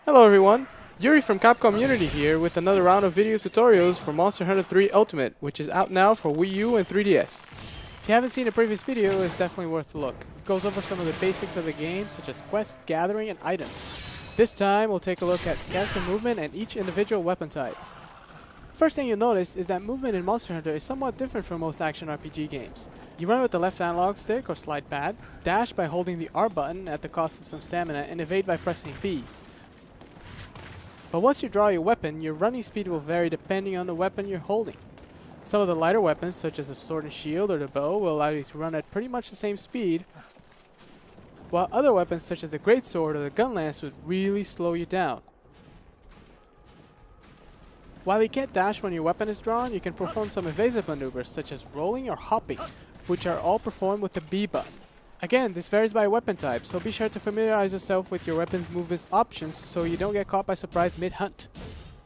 Hello everyone, Yuri from Capcom Unity here with another round of video tutorials for Monster Hunter 3 Ultimate, which is out now for Wii U and 3DS. If you haven't seen a previous video, it's definitely worth a look. It goes over some of the basics of the game, such as quest, gathering, and items. This time, we'll take a look at character movement and each individual weapon type. First thing you'll notice is that movement in Monster Hunter is somewhat different from most action RPG games. You run with the left analog stick or slide pad, dash by holding the R button at the cost of some stamina, and evade by pressing B. But once you draw your weapon, your running speed will vary depending on the weapon you're holding. Some of the lighter weapons, such as the sword and shield or the bow, will allow you to run at pretty much the same speed, while other weapons such as the greatsword or the gun lance would really slow you down. While you can't dash when your weapon is drawn, you can perform some evasive maneuvers such as rolling or hopping, which are all performed with the B button. Again, this varies by weapon type, so be sure to familiarize yourself with your weapon's movement options so you don't get caught by surprise mid-hunt.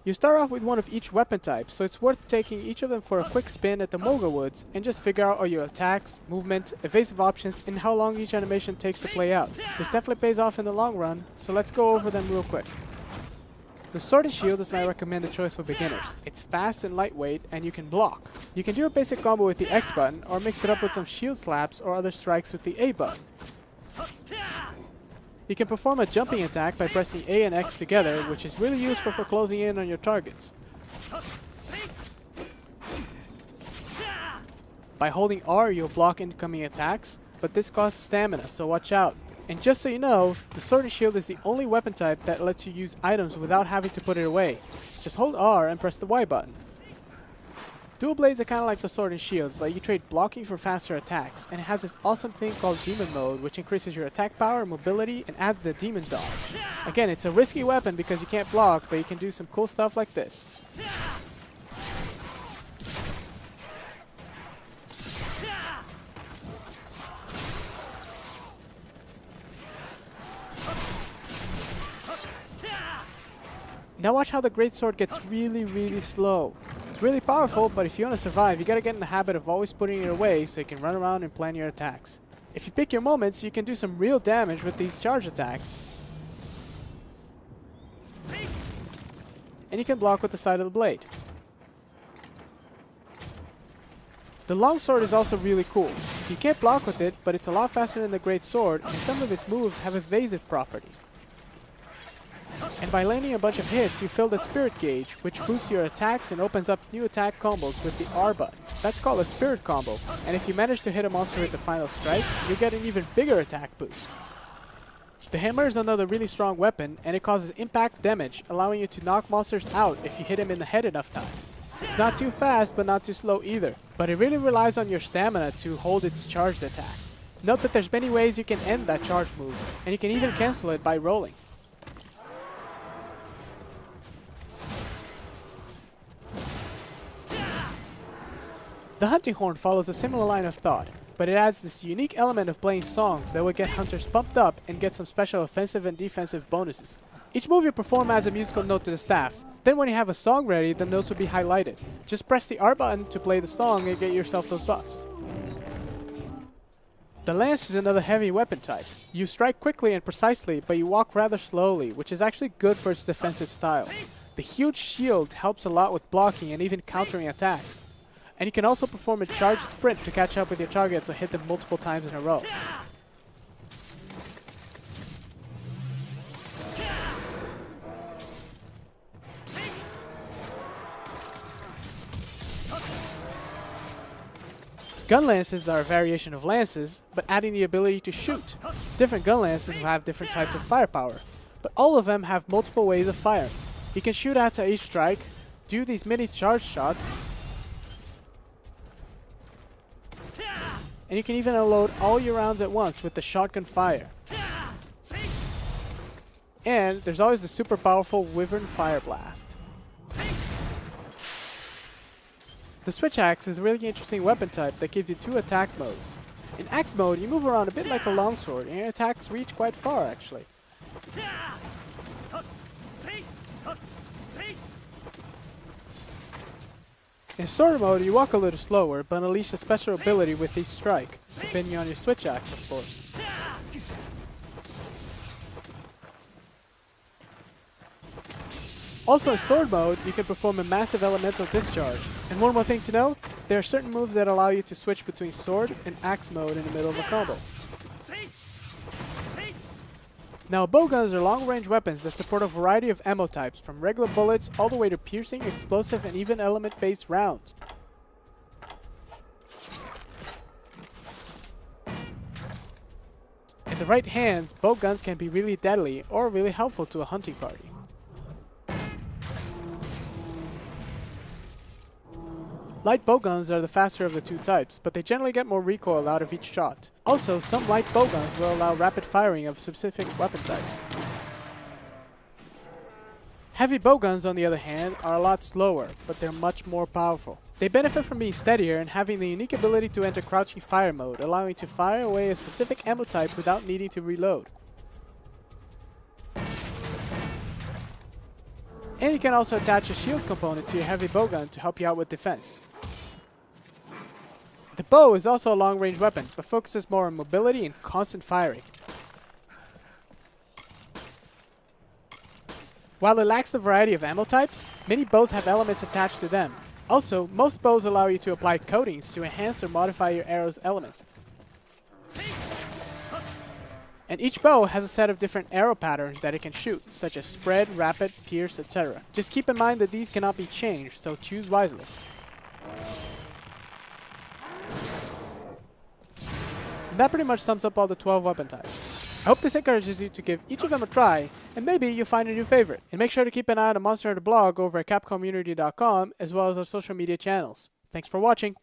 You start off with one of each weapon type, so it's worth taking each of them for a quick spin at the Mogul Woods and just figure out all your attacks, movement, evasive options, and how long each animation takes to play out. This definitely pays off in the long run, so let's go over them real quick. The sword and shield is my recommended choice for beginners. It's fast and lightweight, and you can block. You can do a basic combo with the X button, or mix it up with some shield slaps or other strikes with the A button. You can perform a jumping attack by pressing A and X together, which is really useful for closing in on your targets. By holding R, you'll block incoming attacks, but this costs stamina, so watch out. And just so you know, the sword and shield is the only weapon type that lets you use items without having to put it away. Just hold R and press the Y button. Dual blades are kind of like the sword and shield, but you trade blocking for faster attacks, and it has this awesome thing called Demon Mode, which increases your attack power, mobility, and adds the Demon Dodge. Again, it's a risky weapon because you can't block, but you can do some cool stuff like this. Now watch how the greatsword gets really slow. It's really powerful, but if you want to survive, you gotta get in the habit of always putting it away so you can run around and plan your attacks. If you pick your moments, you can do some real damage with these charge attacks. And you can block with the side of the blade. The longsword is also really cool. You can't block with it, but it's a lot faster than the greatsword, and some of its moves have evasive properties. And by landing a bunch of hits, you fill the spirit gauge, which boosts your attacks and opens up new attack combos with the R button. That's called a spirit combo, and if you manage to hit a monster with the final strike, you get an even bigger attack boost. The hammer is another really strong weapon, and it causes impact damage, allowing you to knock monsters out if you hit them in the head enough times. It's not too fast, but not too slow either, but it really relies on your stamina to hold its charged attacks. Note that there's many ways you can end that charge move, and you can even cancel it by rolling. The hunting horn follows a similar line of thought, but it adds this unique element of playing songs that will get hunters pumped up and get some special offensive and defensive bonuses. Each move you perform adds a musical note to the staff. Then when you have a song ready, the notes will be highlighted. Just press the R button to play the song and get yourself those buffs. The lance is another heavy weapon type. You strike quickly and precisely, but you walk rather slowly, which is actually good for its defensive style. The huge shield helps a lot with blocking and even countering attacks. And you can also perform a charged sprint to catch up with your targets or hit them multiple times in a row. Gun lances are a variation of lances, but adding the ability to shoot. Different gun lances will have different types of firepower, but all of them have multiple ways of firing. You can shoot after each strike, do these mini charge shots, and you can even unload all your rounds at once with the shotgun fire. And there's always the super powerful Wyvern Fire Blast. The switch axe is a really interesting weapon type that gives you two attack modes. In axe mode, you move around a bit like a longsword, and your attacks reach quite far actually. In sword mode, you walk a little slower, but unleash a special ability with each strike, depending on your switch axe, of course. Also in sword mode, you can perform a massive elemental discharge. And one more thing to note, there are certain moves that allow you to switch between sword and axe mode in the middle of a combo. Now bowguns are long-range weapons that support a variety of ammo types, from regular bullets all the way to piercing, explosive, and even element-based rounds. In the right hands, bowguns can be really deadly or really helpful to a hunting party. Light bowguns are the faster of the two types, but they generally get more recoil out of each shot. Also, some light bowguns will allow rapid firing of specific weapon types. Heavy bowguns, on the other hand, are a lot slower, but they're much more powerful. They benefit from being steadier and having the unique ability to enter crouching fire mode, allowing you to fire away a specific ammo type without needing to reload. And you can also attach a shield component to your heavy bowgun to help you out with defense. The bow is also a long-range weapon, but focuses more on mobility and constant firing. While it lacks the variety of ammo types, many bows have elements attached to them. Also, most bows allow you to apply coatings to enhance or modify your arrow's element. And each bow has a set of different arrow patterns that it can shoot, such as spread, rapid, pierce, etc. Just keep in mind that these cannot be changed, so choose wisely. And that pretty much sums up all the 12 weapon types. I hope this encourages you to give each of them a try, and maybe you'll find a new favorite. And make sure to keep an eye on the Monster Hunter blog over at capcommunity.com, as well as our social media channels. Thanks for watching!